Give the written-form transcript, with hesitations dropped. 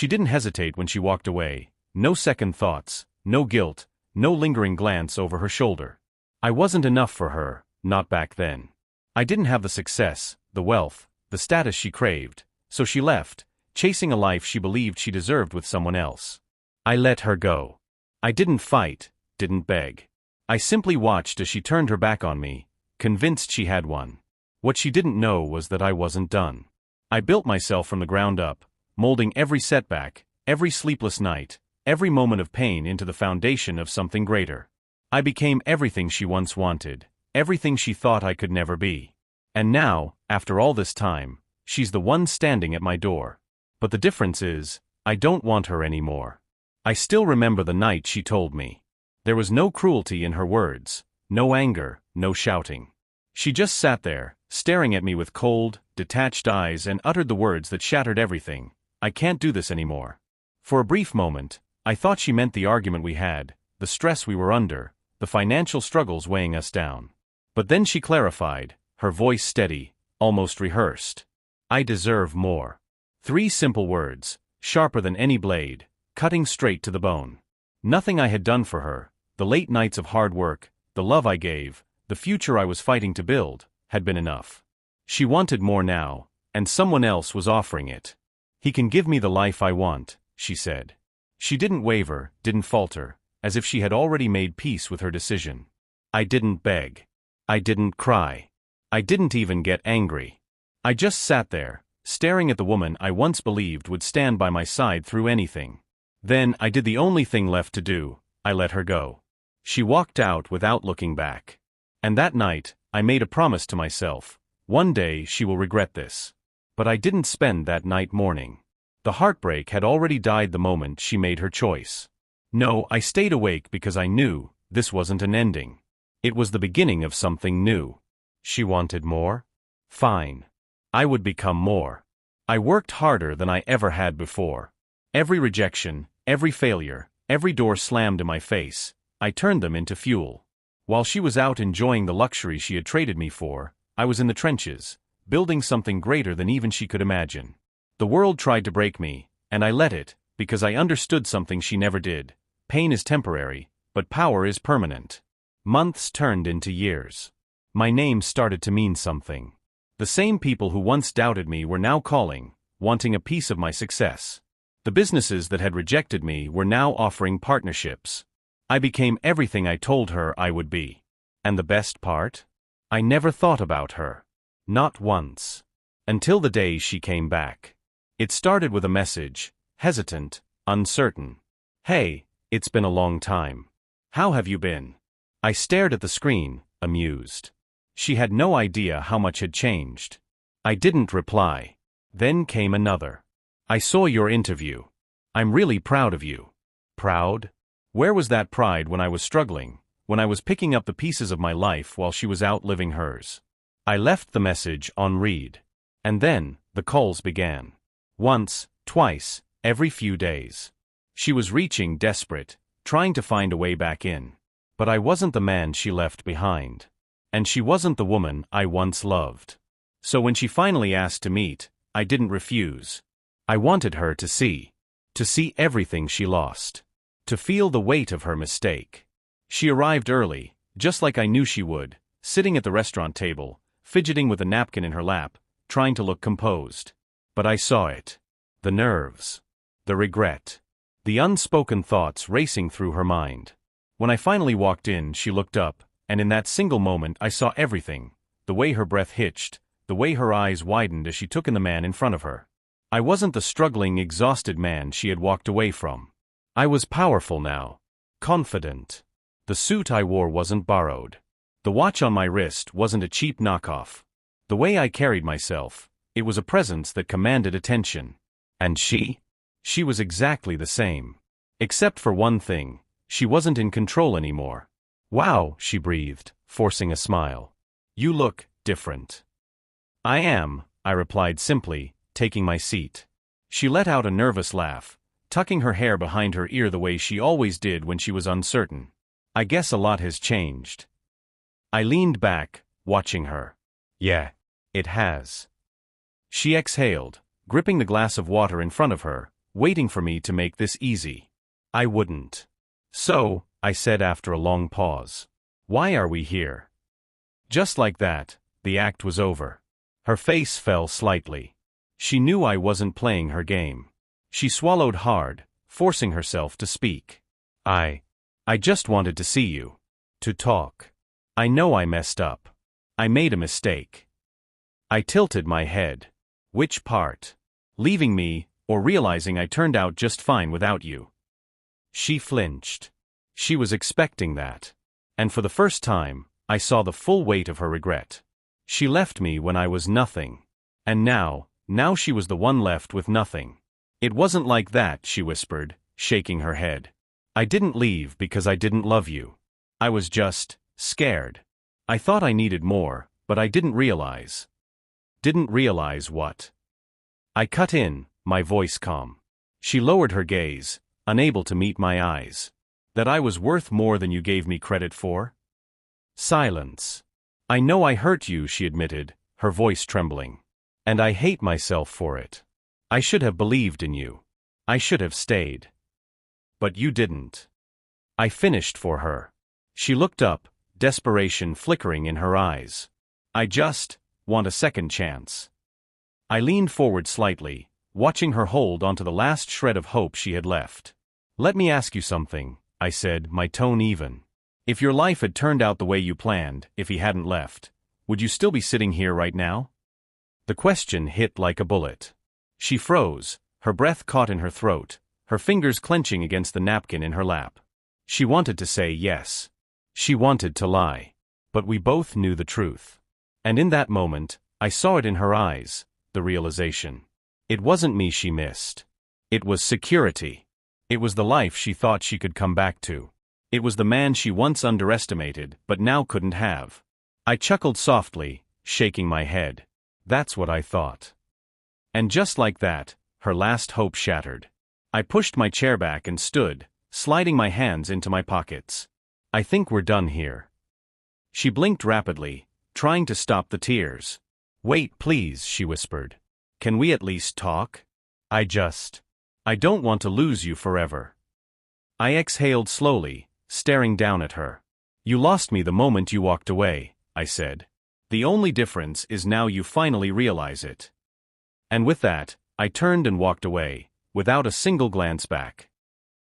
She didn't hesitate when she walked away. No second thoughts, no guilt, no lingering glance over her shoulder. I wasn't enough for her, not back then. I didn't have the success, the wealth, the status she craved, so she left, chasing a life she believed she deserved with someone else. I let her go. I didn't fight, didn't beg. I simply watched as she turned her back on me, convinced she had won. What she didn't know was that I wasn't done. I built myself from the ground up, molding every setback, every sleepless night, every moment of pain into the foundation of something greater. I became everything she once wanted, everything she thought I could never be. And now, after all this time, she's the one standing at my door. But the difference is, I don't want her anymore. I still remember the night she told me. There was no cruelty in her words, no anger, no shouting. She just sat there, staring at me with cold, detached eyes and uttered the words that shattered everything. I can't do this anymore. For a brief moment, I thought she meant the argument we had, the stress we were under, the financial struggles weighing us down. But then she clarified, her voice steady, almost rehearsed. I deserve more. 3 simple words, sharper than any blade, cutting straight to the bone. Nothing I had done for her, the late nights of hard work, the love I gave, the future I was fighting to build, had been enough. She wanted more now, and someone else was offering it. He can give me the life I want, she said. She didn't waver, didn't falter, as if she had already made peace with her decision. I didn't beg. I didn't cry. I didn't even get angry. I just sat there, staring at the woman I once believed would stand by my side through anything. Then I did the only thing left to do, I let her go. She walked out without looking back. And that night, I made a promise to myself. One day she will regret this. But I didn't spend that night mourning. The heartbreak had already died the moment she made her choice. No, I stayed awake because I knew this wasn't an ending. It was the beginning of something new. She wanted more? Fine. I would become more. I worked harder than I ever had before. Every rejection, every failure, every door slammed in my face, I turned them into fuel. While she was out enjoying the luxury she had traded me for, I was in the trenches, building something greater than even she could imagine. The world tried to break me, and I let it, because I understood something she never did. Pain is temporary, but power is permanent. Months turned into years. My name started to mean something. The same people who once doubted me were now calling, wanting a piece of my success. The businesses that had rejected me were now offering partnerships. I became everything I told her I would be. And the best part? I never thought about her. Not once. Until the day she came back. It started with a message, hesitant, uncertain. Hey, it's been a long time. How have you been? I stared at the screen, amused. She had no idea how much had changed. I didn't reply. Then came another. I saw your interview. I'm really proud of you. Proud? Where was that pride when I was struggling, when I was picking up the pieces of my life while she was out living hers? I left the message on read. And then, the calls began. Once, twice, every few days. She was reaching desperate, trying to find a way back in. But I wasn't the man she left behind. And she wasn't the woman I once loved. So when she finally asked to meet, I didn't refuse. I wanted her to see everything she lost. To feel the weight of her mistake. She arrived early, just like I knew she would, sitting at the restaurant table, fidgeting with a napkin in her lap, trying to look composed. But I saw it. The nerves. The regret. The unspoken thoughts racing through her mind. When I finally walked in, she looked up, and in that single moment I saw everything. The way her breath hitched, the way her eyes widened as she took in the man in front of her. I wasn't the struggling, exhausted man she had walked away from. I was powerful now. Confident. The suit I wore wasn't borrowed. The watch on my wrist wasn't a cheap knockoff. The way I carried myself, it was a presence that commanded attention. And she? She was exactly the same. Except for one thing, she wasn't in control anymore. Wow, she breathed, forcing a smile. You look different. I am, I replied simply, taking my seat. She let out a nervous laugh, tucking her hair behind her ear the way she always did when she was uncertain. I guess a lot has changed. I leaned back, watching her. Yeah, it has. She exhaled, gripping the glass of water in front of her, waiting for me to make this easy. I wouldn't. So, I said after a long pause. Why are we here? Just like that, the act was over. Her face fell slightly. She knew I wasn't playing her game. She swallowed hard, forcing herself to speak. I just wanted to see you. To talk. I know I messed up. I made a mistake. I tilted my head. Which part? Leaving me, or realizing I turned out just fine without you? She flinched. She was expecting that. And for the first time, I saw the full weight of her regret. She left me when I was nothing. And now she was the one left with nothing. It wasn't like that, she whispered, shaking her head. I didn't leave because I didn't love you. I was just scared. I thought I needed more, but I didn't realize. Didn't realize what? I cut in, my voice calm. She lowered her gaze, unable to meet my eyes. That I was worth more than you gave me credit for? Silence. I know I hurt you, she admitted, her voice trembling. And I hate myself for it. I should have believed in you. I should have stayed. But you didn't. I finished for her. She looked up, desperation flickering in her eyes. I just want a second chance. I leaned forward slightly, watching her hold onto the last shred of hope she had left. Let me ask you something, I said, my tone even. If your life had turned out the way you planned, if he hadn't left, would you still be sitting here right now? The question hit like a bullet. She froze, her breath caught in her throat, her fingers clenching against the napkin in her lap. She wanted to say yes. She wanted to lie. But we both knew the truth. And in that moment, I saw it in her eyes, the realization. It wasn't me she missed. It was security. It was the life she thought she could come back to. It was the man she once underestimated, but now couldn't have. I chuckled softly, shaking my head. That's what I thought. And just like that, her last hope shattered. I pushed my chair back and stood, sliding my hands into my pockets. I think we're done here. She blinked rapidly, trying to stop the tears. Wait, please, she whispered. Can we at least talk? I don't want to lose you forever. I exhaled slowly, staring down at her. You lost me the moment you walked away, I said. The only difference is now you finally realize it. And with that, I turned and walked away, without a single glance back.